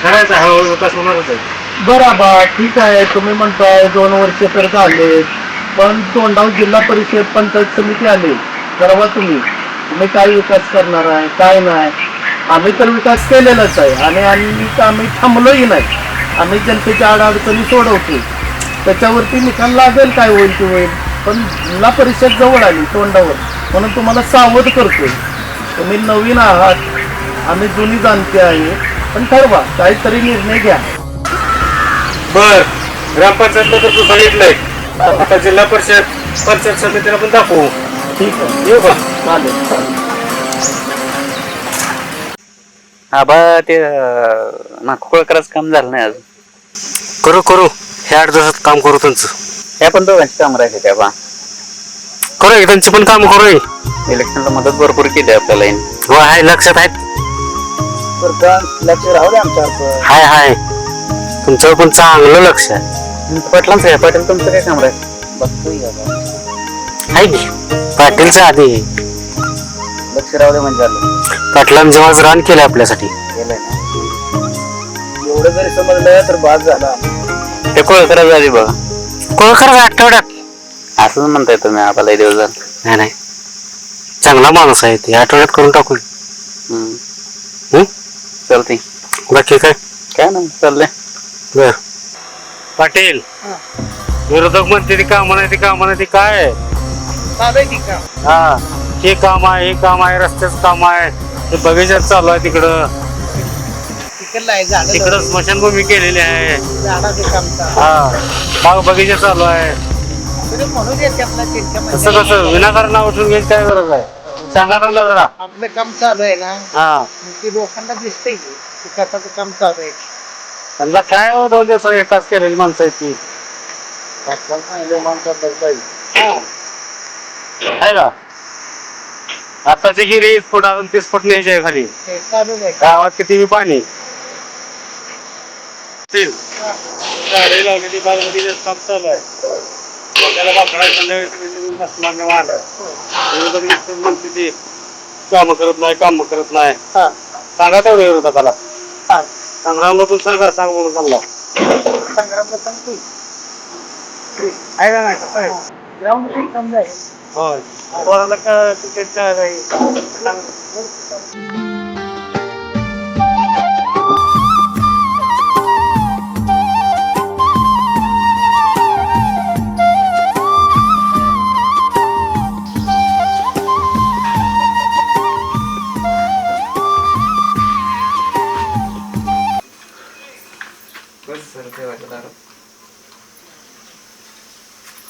करायचं, हळूहळू विकास होणारच आहे. बरोबा ठीक आहे, तुम्ही म्हणताय 2 वर्ष तर झाले, पण तोंडाव जिल्हा परिषद पंचायत समिती आली. ठरवा तुम्ही काय विकास करणार आहे काय नाही. आम्ही तर विकास केलेलाच आहे आणि आम्ही थांबलोही नाही. आम्ही जनतेच्या अडचणी सोडवतो, त्याच्यावरती निकाल लागेल काय होईल ते होईल. पण जिल्हा परिषद जवळ आली तोंडावर, म्हणून तुम्हाला सावध करतोय. तुम्ही नवीन आहात, आम्ही जुनी जाणते आहे, पण ठरवा काहीतरी निर्णय घ्या. बर ग्रामपंचायतला तर तू सांगितलंय आता जिल्हा परिषद पंचायत समितीला पण दाखवू. ठीक आहे. येऊ का? आबा ते नाकोळकरच काम झालं नाही अजून. करू करू ह्या 8 दिवसात काम करू त्यांचं. ह्या पण दोघांची काम राहिले त्या बा. करू त्यांची पण काम करू. इलेक्शनला मदत भरपूर केली आपल्याला. हो आहे लक्षात आहेत. लक्ष राहू दे आमच्यावर. हाय हाय तुमच्यावर पण चांगलं लक्ष आहे. पाटलांचं आहे. पाटील तुमचं काय काम राहील? बघतोय आता. आहे की पाटीलच्या आधी लक्ष राहू दे म्हणजे झालं. पाटलांनी जेव्हा रान केलं आपल्यासाठी. गेलंय ना. एवढं जरी समजलं तर बाद झाला. ते कोळकरा झाली बघा. कोळकर आठवड्यात असंच म्हणताय तुम्ही. आम्हाला दिवस झाला. नाही नाही चांगला माणूस आहे ते. आठवड्यात करून टाकू. चालते. बाकी काय काय नाही चाललंय. बर पाटील विरोधक म्हणते ती कामं नाही ती कामं नाही ती काय चालू आहे ती काम. हा हे काम आहे हे काम आहे रस्त्याचं काम आहे ते बगीच्यात चालू आहे तिकडं तिकडलं आहे झाड. तिकडं स्मशानभूमी केलेली आहे. झाडाचं काम चालू. हा बाग बगीचा चालू आहे. तरी म्हणू देते आपला त्यांच्या कसं कसं विनाकारण नाव उठून घ्यायची काय गरज आहे. सांगा ना जरा. आपलं काम चालू आहे ना. हा ते लोकांना दिसतंय की विकासाचं काम चालू आहे. त्यांना काय 2 दिवसात एकाच केलेली माणसं आहेत ती. आहे का आताची ही 20 फूट अजून 30 फूट न्यायची आहे खाली. ते चालू आहे. गावात किती पाणी झाडे लावलेली बागेमध्ये काम चालू आहे. त्याला म्हणते ती काम करत नाही काम करत नाही. सांगा तेवढं विरोधकाला. संग्रामला तू सांगा सांग म्हणून चालला संग्रामला सांगतोय. आहे का नाही. ग्राउंड काम जाईल. होय कोणाला का क्रिकेट काय नाही.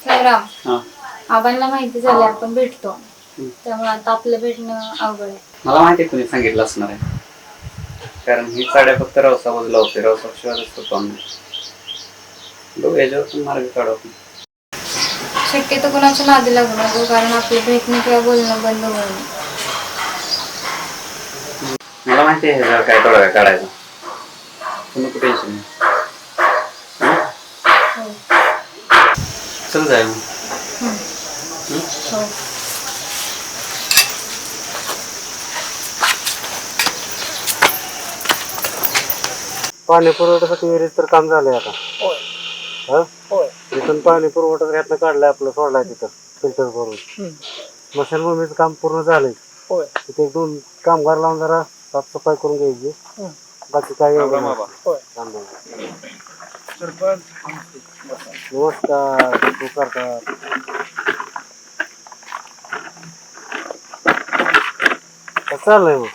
संग्राम हा. आबांना माहिती झाली आपण भेटतो त्यामुळे आता आपलं भेटणं अवघड आहे. मला माहिती आहे तुम्ही सांगितलं असणार आहे. कारण ही साड्या फक्त रवसा बाजूला होते. रवसा शिवायच होतो आम्ही. बघू याच्यावर पण मार्ग काढू. शक्यतो कोणाच्या नादी लागू नको कारण आपलं भेटणं किंवा बोलणं बंद होईल. मला माहिती आहे ह्याच्यावर काय थोडं काढायचं. तुम्ही कुठे टेन्शन नाही. चल जाय मग. हो. पाणी पुरवठ्यासाठी विहिरीत तर काम झालंय आता. होय. होय. तिथून पाणी पुरवठा घातलं काढलाय आपलं सोडलाय तिथं फिल्टर करून. स्मशानभूमीचं काम पूर्ण झालंय. होय. तिथे 2 कामगार लावून जरा साफसफाई करून घ्यायची. बाकी काय एवढं नाही. काम झालं. सरपंच नमस्कार तू करतात. कसं चाललंय मग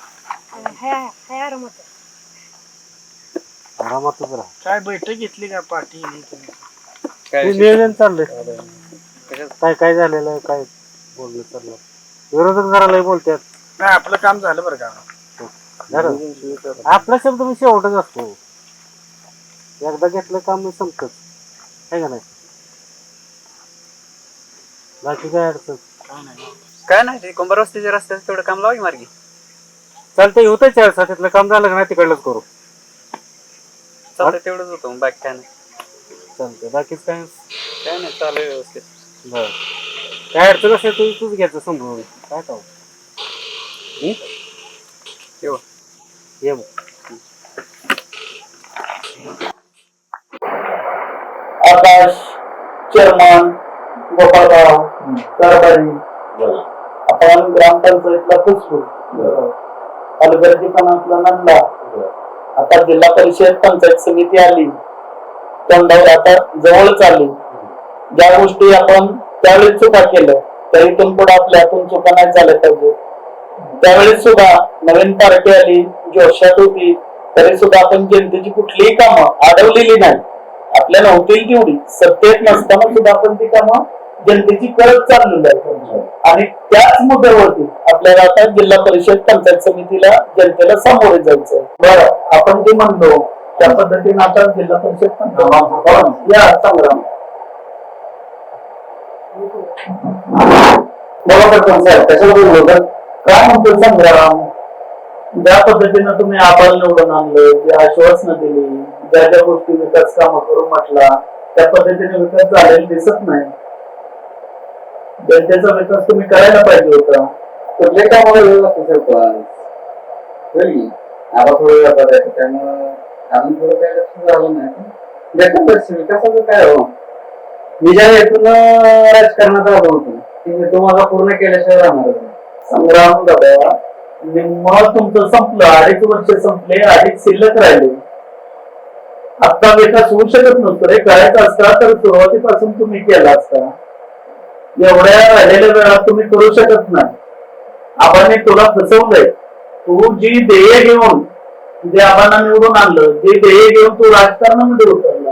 आरामातच राहा. काय बैठक घेतली का पाटील? ते नियोजन चाललंय. काय काय झालेलं आहे काय बोलणं चाललं. विरोधक जरा लय बोलतात. नाही आपलं काम झालं बरं का. आपला शब्द मी शेवटच असतो. एकदा घेतलं काम मी संपत आहे का नाही. बाकी काय अडचण काय नाही ते कुंभार रस्त्याच्या रस्त्याचं तेवढं काम लावा मार्गी. चालतंय होतं 4 तिथलं काम झालं का नाही तिकडलंच करू. चालतंय तेवढंच होतं मग बाकी काय नाही. चालतंय बाकीच काय काय नाही चालू आहे व्यवस्थित. बरं काय अडचण असेल तूच घ्यायचं समजून काय का येऊ. ये मग. आकाश चेअरमन गोपाळराव कारभारी आपण ग्रामपंचायतला पुसू हलगर्जीपणा नसला. आता जिल्हा परिषद पंचायत समिती आली तोंडावर आता जवळच आली. ज्या गोष्टी आपण त्यावेळेस चुका केल्या त्या इथून पुढे आपल्या हातून चुका नाही झाल्या पाहिजे. त्यावेळेस सुद्धा नवीन पार्टी आली जोशात होती तरी सुद्धा आपण जनतेची कुठलीही कामं अडवलेली नाही आपल्याला होतील तेवढी सत्तेत नसताना सुद्धा आपण ती कामं जनतेची करत चाललेली आहे आणि त्याच मुद्द्यावरती आपल्याला आता जिल्हा परिषद पंचायत समितीला जनतेला सामोरे जायचंय. बरं, आपण जे म्हणलो त्या पद्धतीने आता जिल्हा परिषद पंचायत या संग्राम त्याच्याबरोबर काय म्हणतो संग्राम, ज्या पद्धतीनं तुम्ही आबाल निवडून आणलं, जे आश्वासनं दिली, ज्या ज्या गोष्टी विकास कामं करू म्हटला त्या पद्धतीने विकास झालेला दिसत नाही. जनतेचा विकास तुम्ही करायला पाहिजे होता. कुठले कामाला वेळ लागतो सरपंच आबा थोडं व्यापार आहे त्यामुळं अजून थोडं काही लक्ष झालं नाही. देखील विकासाचं काय हो, मी ज्या हेतून राजकारणात आलो होतो ते हेतू माझा पूर्ण केल्याशिवाय राहणार. संग्राम दादा, निम्म तुमचं संपलं, 2.5 वर्ष संपले, 2.5 शिल्लक राहिले. आता विकास होऊ शकत नसतो रे. करायचा असता तर सुरुवातीपासून तुम्ही केला असता. एवढ्या राहिलेल्या वेळात तुम्ही करू शकत नाही. आबांनी तुला फसवलंय. तू जी ध्येय घेऊन जे आबांना निवडून आणलं, जे ध्येय घेऊन तू राजकारणामध्ये उतरला,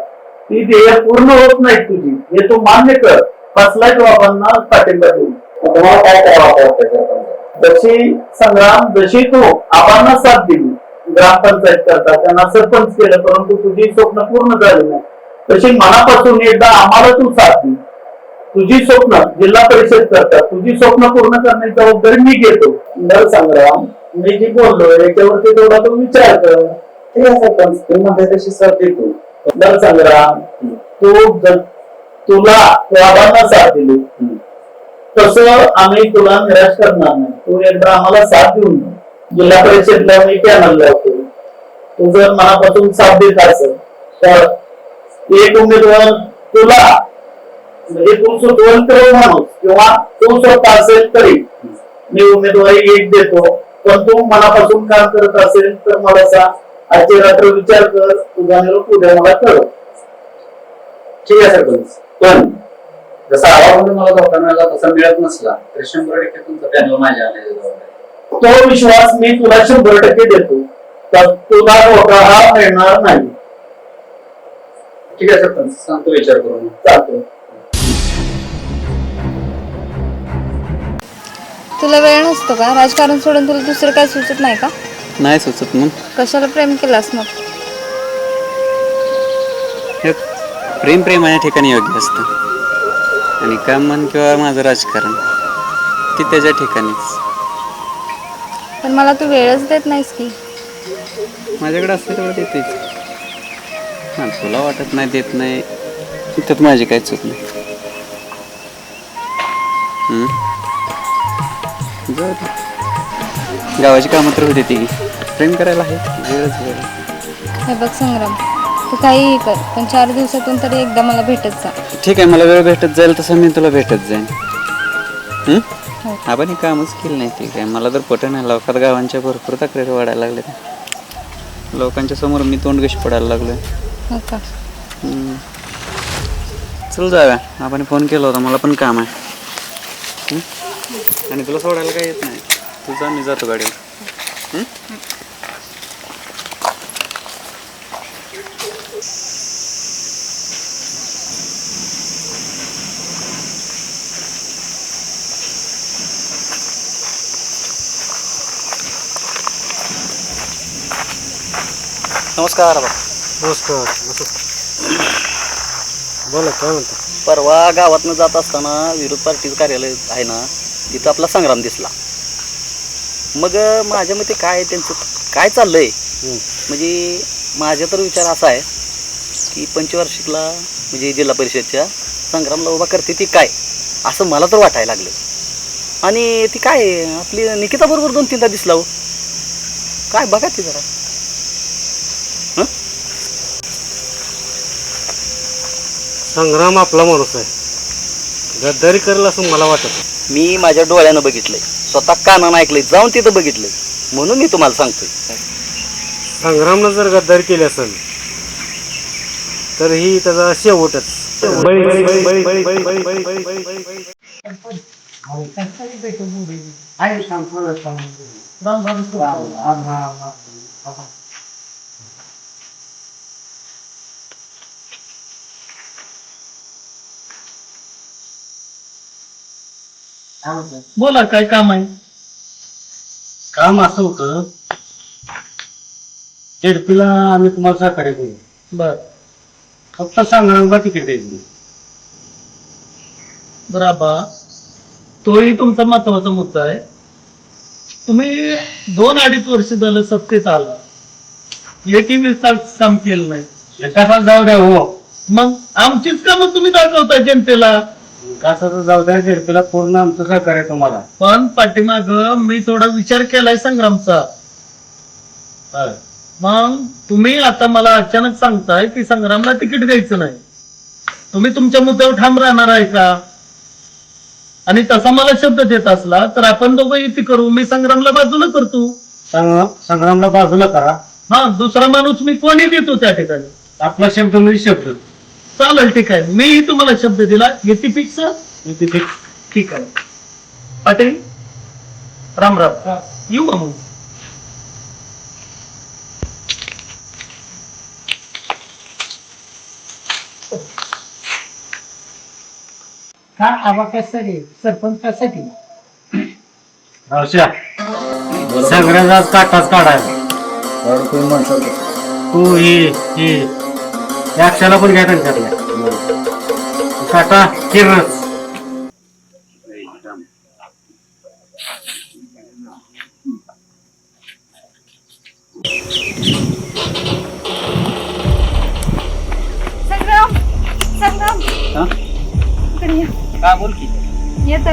ती ध्येय पूर्ण होत नाही तुझी, हे तू मान्य कर. फसलाय तू आबांना पाठिंबा देऊन. तुम्हाला काय करावं जशी संग्राम, जशी तू आबांना साथ दिली ग्रामपंचायत करता, त्यांना सरपंच केलं, परंतु तुझी स्वप्न पूर्ण झाली नाही, तशी मनापासून एकदा आम्हाला तू साथ दिली. तुझी स्वप्न जिल्हा परिषद करता, तुझी स्वप्न पूर्ण करण्याची जबाबदारी मी घेतो. नर संग्राम, मी जी बोललोय याच्यावरती थोडा तू विचार कर. ठीक आहे सरपंच, तुम्ही म्हणताय तशी साथ देतो. नर संग्राम, तुला आबांना साथ दिली तसं आम्ही तुला निराश करणार नाही. तू एकदा आम्हाला साथ देऊन जिल्हा परिषदला मी पॅनल लावतो. तू जर मनापासून साथ देत असेल तर एक उमेदवार तुला, म्हणजे तू सुचवण कर माणूस किंवा तू स्वतः असेल तरी मी उमेदवारी एक देतो. पण तू मनापासून काम करत असेल तर मला सांग. आजची रात्र विचार कर, तुझा निरोप उद्या मला कळव. ठीक आहे सरपंच, पण जसा आवाज मला धोका मिळाला तसा मिळत नसला तर 100% तुमचा पॅनल माझ्या आले. तो विश्वास मी तुला 100% देतो. तर तुला धोका हा मिळणार नाही. ठीक आहे सरपंच, सांगतो विचार करून. चालतो. तुला वेळ नसतो का? राजकारण सोडून तुला दुसरं काय सुचत नाही का? नाही सुचत मग. कशाला प्रेम केलास मग? हे प्रेम प्रेमाच्या ठिकाणी योग्य असतं आणि काम म्हण किंवा माझं राजकारण ती त्याच्या ठिकाणीच. पण मला तू वेळच देत नाहीस की. माझ्याकडे असते तेवढं देतेच. हां, तुला वाटत नाही देत नाही त्यात माझी काही चूक नाही. जाऊ दे. गावाची कामं तर होती ती, प्रेम करायला आहे वेळच वेळ. हे बघ संग्राम, तू काहीही कर पण 4 दिवसातून तरी एकदा मला भेटत जा. ठीक आहे, मला वेळ भेटत जाईल तसं मी तुला भेटत जाईन. हो. आपण कामच केलं नाही. ठीक आहे, मला तर पटन आहे. लोकात गावांच्या भरपूर तक्रारी वाढायला लागल्या. लोकांच्या समोर मी तोंड कशी पडायला लागलोय. हो का? चल जाऊया. आपण फोन केला होता, मला पण काम आहे. आणि तुला सोडायला काही येत नाही. तू जा, मी जातो गाडीवर. नमस्कार. नमस्कार. बोला, काय म्हणता? परवा गावातनं जात असताना विरोध पार्टीचं कार्यालय आहे ना, तिथं आपला संग्राम दिसला. मग माझ्या मते काय त्यांचं काय चाललंय, म्हणजे माझा तर विचार असा आहे की पंचवार्षिकला म्हणजे जिल्हा परिषदच्या संग्रामला उभा करते ती काय, असं मला तर वाटायला लागलं. आणि ती काय आपली निकिता बरोबर 2-3दा दिसला हो. काय बघा ती जरा. संग्राम आपला माणूस आहे, गद्दारी करेल असं मला वाटत. मी माझ्या डोळ्यानं बघितलंय, स्वतः कानानं ऐकलंय, जाऊन तिथं बघितलंय, म्हणून मी तुम्हाला सांगतोय. संग्रामनं जर गद्दारी केली असेल तर ही त्याचा शेवटच. बोला काय काम आहे? काम असं होतं, जेडपीला आम्ही तुम्हाला सहकार्य करू, बर फक्त संग्रामला तिकीट द्यायची. बरं आबा, तोही तुमचा महत्वाचा मुद्दा आहे. तुम्ही 2-2.5 वर्ष झालं सत्तेत आला, एकही विस्तार काम केलं नाही. कसा जाऊ द्या हो, मग आमचीच कामं तुम्ही दाखवताय जनतेला. कसं जाऊ द्या, जेडपीला पूर्ण आमचं सहकार्य तुम्हाला. पण पाठीमाग मी थोडा विचार केलाय संग्रामचा. बरं. मग तुम्ही आता मला अचानक सांगताय की संग्रामला तिकीट द्यायचं नाही. तुम्ही तुमच्या मुद्द्यावर ठाम राहणार आहे का? आणि तसा मला शब्द देत असला तर आपण दोघं युती करू. मी संग्रामला बाजूला करतो. संग्रामला बाजूला करा. हा, दुसरा माणूस मी कोणी देतो त्या ठिकाणी. आपला शब्द म्हणजे शब्द. चालेल, ठीक आहे. मीही तुम्हाला शब्द दिला. युती फिक्स. ठीक आहे पाटील, राम राम. येऊ का मग? का आबा कशासाठी सरपंच कशासाठी? रावश्या, सगळ्यांचा काटाच काढायला. तू ही अक्षाला पण घ्या त्यांच्यातल्या काटा किरणच. संग्राम, संग्राम, इकडे ये. काय बोल की? येत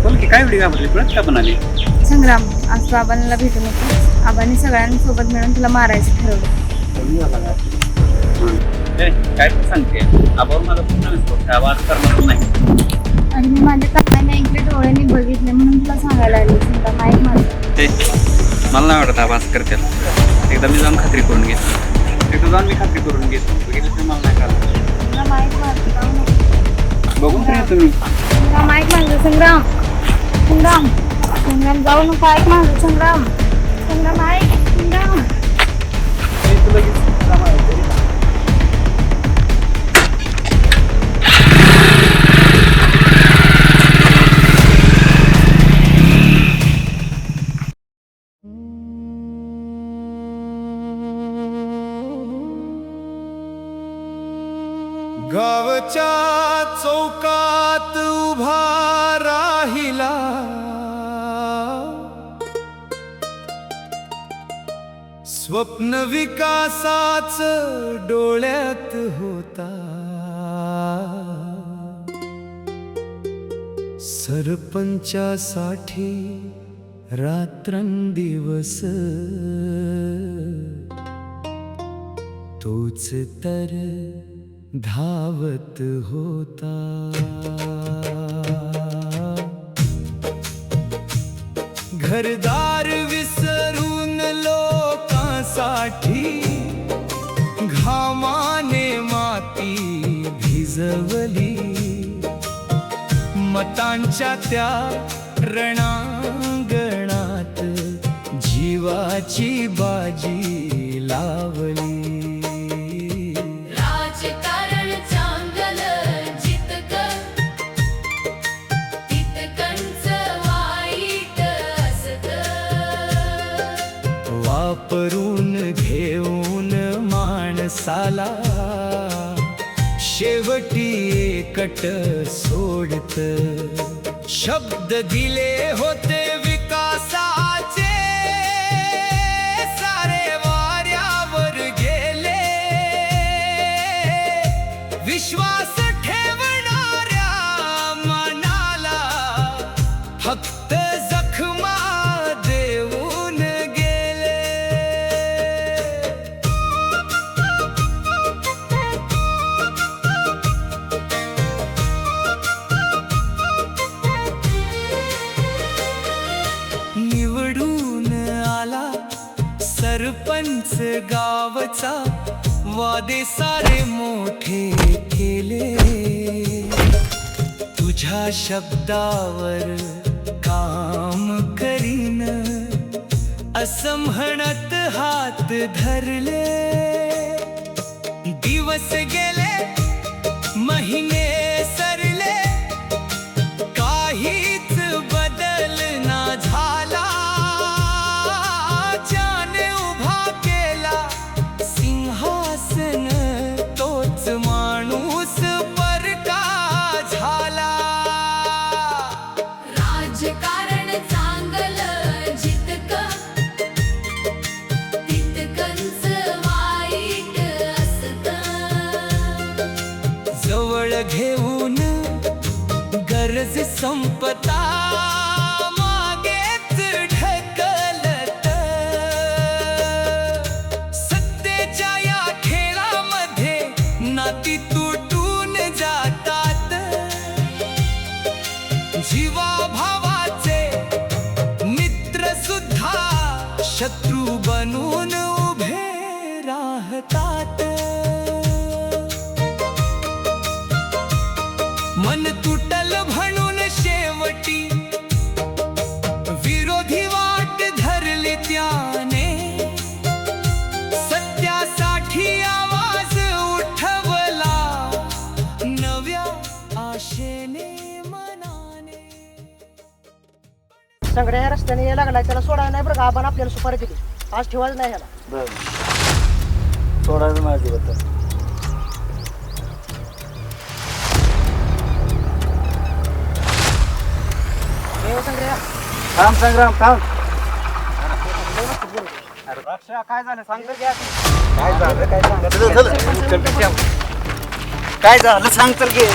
बोल की, काय एवढी घाबरली? परत का पण आली? संग्राम, आज तू आबांना भेटू नको. आबांनी सगळ्यांसोबत मिळून तुला मारायचं ठरवलं. काय सांगते? आबावर माझा पूर्ण विश्वास आहे. आवाज करणार नाही. आणि मी माझ्या कानाने ऐकले, डोळ्यांनी बघितले, म्हणून तुला सांगायला आले. संग्राम, ऐक माझं. मला नाही वाटत आभास करते. एकदा मी जाऊन खात्री करून घेतो. एकदा जाऊन मी खात्री करून घेतो. बघितलं तर मला नाही कळलं. संग्राम, ऐक माझं. जाऊ नको. बघून तरी तुम्ही संग्राम, ऐक माझं. संग्राम, संग्राम, संग्राम, जाऊ नको. ऐक माझं. संग्राम, संग्राम, ऐक. संग्राम. गावच्या चौकात उभा राहिला, स्वप्न विकासाच डोळ्यात होता. सरपंचासाठी रात्रंदिवस तोच तर धावत होता. घरदार विसरून लोकांसाठी घामाने माती भिजवली. मतांच्या त्या रणांगणात जीवाची बाजी लावली. वापरून घेऊन माणसाला शेवटी एकट सोडत. शब्द दिले होते विकासाचे, सारे वाऱ्यावर गेले. विश्वास ठेवणाऱ्या मनाला फक्त जखमा देऊन गेले. निवडून आला सरपंच गावचा, वादे सारे मोठे केले. तुझ्या शब्दावर काम करीन असं म्हणत हात धरले. दिवस गेले स्वतः मागेच ढकलत. सत्तेच्या या खेळामध्ये नाती तुटून जातात. जीवा भावाचे मित्र सुद्धा शत्रू बनून उभे राहतात. मन तुटल म्हणून शेवटी विरोधी वाट धरली त्याने. सत्यासाठी आवाज उठवला नव्या आशेने मनाने. सगळ्या रस्त्याने यायला लागलाय, त्याला सोडायला नाही बरं का. आपण आपल्याला सुपारी दिली, आज ठेवायचं नाही ह्याला. बरं सोडायचं नाही अजिबात. थांब संग्राम थांब. काय झालं सांगतो की काय झालं काय सांग. काय झालं सांग तर घे.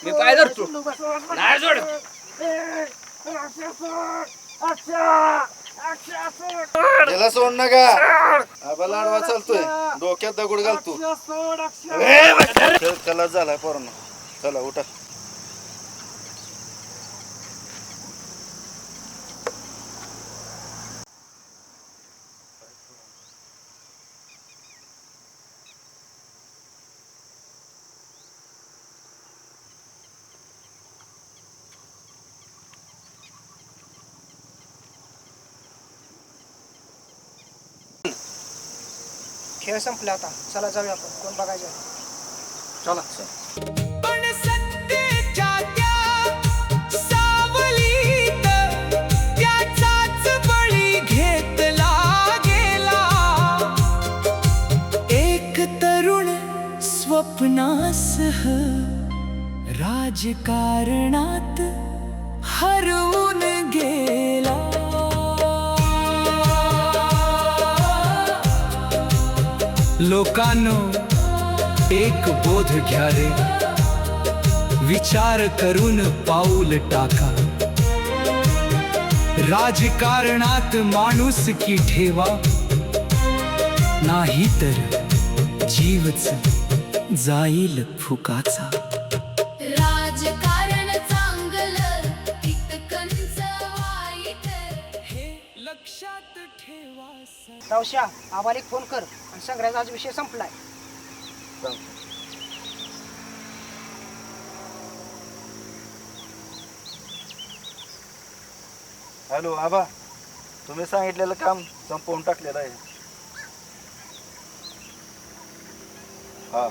मी पाय धरतो नाही जोड. त्याला सोड नका. आबा लाडवा चालतोय, डोक्यात दगड घालतो. चला झालाय पोरांनो, चला उठा. खेळ संपला आता, चला जाऊया आपण. कोण बघायचं चला. पण सत्तेच्या त्या सावलीत त्याचाच बळी घेतला गेला. एक तरुण स्वप्नासह राजकारणात हरवून गेला. लोकांनो एक बोध घ्या रे, विचार करून पाऊल टाका. राजकारणात माणुसकी ठेवा, नाही तर जीवच जाईल फुकाचा. राजकारण चांगलं तितकंच वाईट. हे लक्षात ठेवा. रावश्या, आम्हाला एक फोन कर आणि संग्रहाचा आज विषय संपलाय. हॅलो आबा, तुम्ही सांगितलेलं काम संपवून टाकलेलं आहे. हा